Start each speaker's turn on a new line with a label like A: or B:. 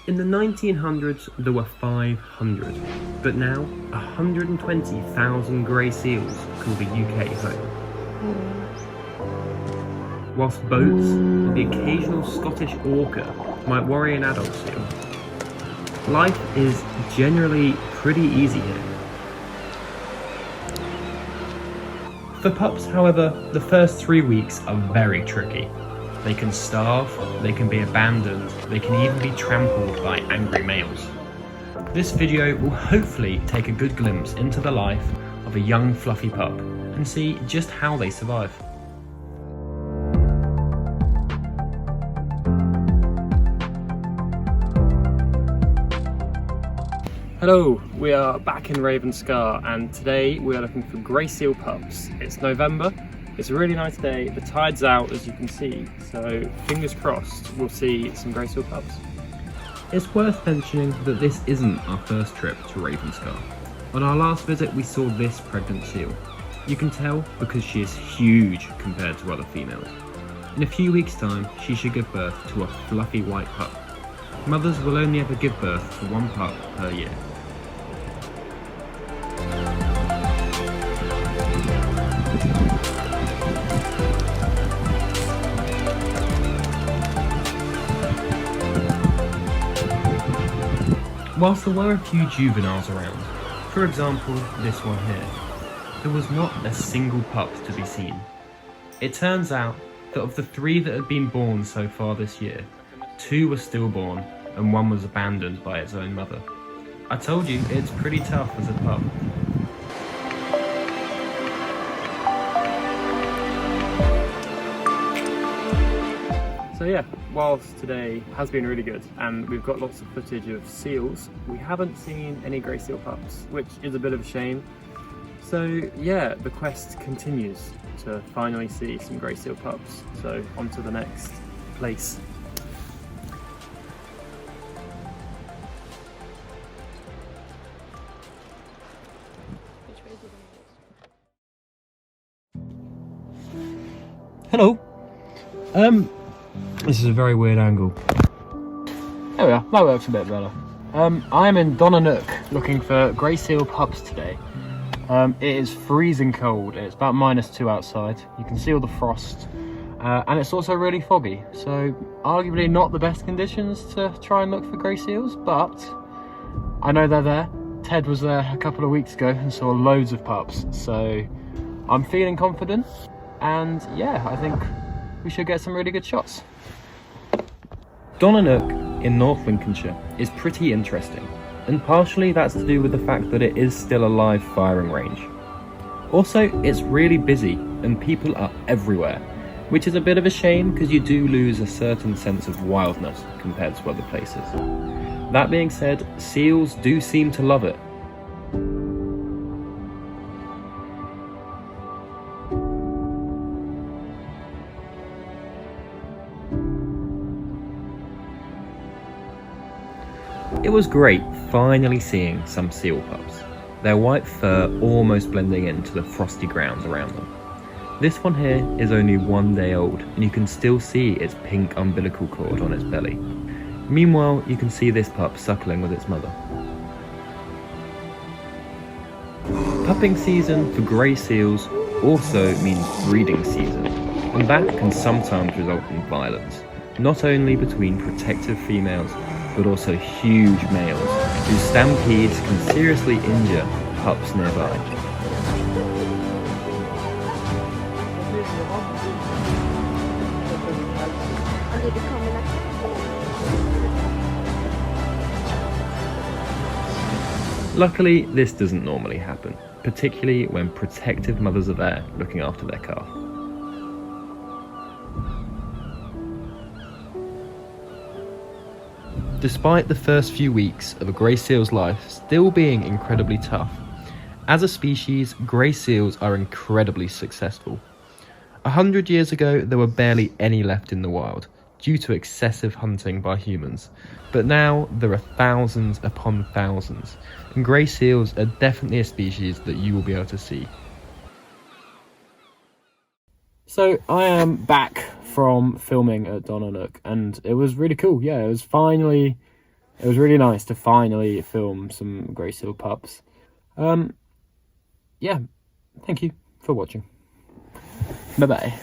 A: In the 1900s, there were 500, but now 120,000 grey seals call the UK home. Whilst boats and the occasional Scottish orca might worry an adult seal, life is generally pretty easy here. For pups, however, the first 3 weeks are very tricky. They can starve, they can be abandoned, they can even be trampled by angry males. This video will hopefully take a good glimpse into the life of a young fluffy pup and see just how they survive. Hello, we are back in Ravenscar and today we are looking for grey seal pups. It's November, it's a really nice day, the tide's out as you can see, so fingers crossed we'll see some grey seal pups. It's worth mentioning that this isn't our first trip to Ravenscar. On our last visit we saw this pregnant seal. You can tell because she is huge compared to other females. In a few weeks' time she should give birth to a fluffy white pup. Mothers will only ever give birth to one pup per year. Whilst there were a few juveniles around, for example this one here, there was not a single pup to be seen. It turns out that of the 3 that had been born so far this year, 2 were stillborn and 1 was abandoned by its own mother. I told you, it's pretty tough as a pup. So yeah, whilst today has been really good and we've got lots of footage of seals, we haven't seen any grey seal pups, which is a bit of a shame. So yeah, the quest continues to finally see some grey seal pups. So on to the next place. Hello. This is a very weird angle. There we are, that works a bit better. I am in Donanook looking for grey seal pups today. It is freezing cold, it's about -2 outside. You can see all the frost. And it's also really foggy, so arguably not the best conditions to try and look for grey seals, but I know they're there. Ted was there a couple of weeks ago and saw loads of pups, so I'm feeling confident. And yeah, I think we should get some really good shots. Donanook in North Lincolnshire is pretty interesting, and partially that's to do with the fact that it is still a live firing range. Also, it's really busy and people are everywhere, which is a bit of a shame because you do lose a certain sense of wildness compared to other places. That being said, seals do seem to love it. It was great finally seeing some seal pups, their white fur almost blending into the frosty grounds around them. This one here is only 1 day old and you can still see its pink umbilical cord on its belly. Meanwhile, you can see this pup suckling with its mother. Pupping season for grey seals also means breeding season, and that can sometimes result in violence, not only between protective females but also huge males, whose stampedes can seriously injure pups nearby. Luckily, this doesn't normally happen, particularly when protective mothers are there looking after their calf. Despite the first few weeks of a grey seal's life still being incredibly tough, as a species, grey seals are incredibly successful. 100 years ago, there were barely any left in the wild, due to excessive hunting by humans, but now there are thousands upon thousands, and grey seals are definitely a species that you will be able to see. So I am back from filming at Donanook and it was really cool. Yeah, it was finally it was really nice to finally film some grey seal pups. Yeah, thank you for watching. Bye bye.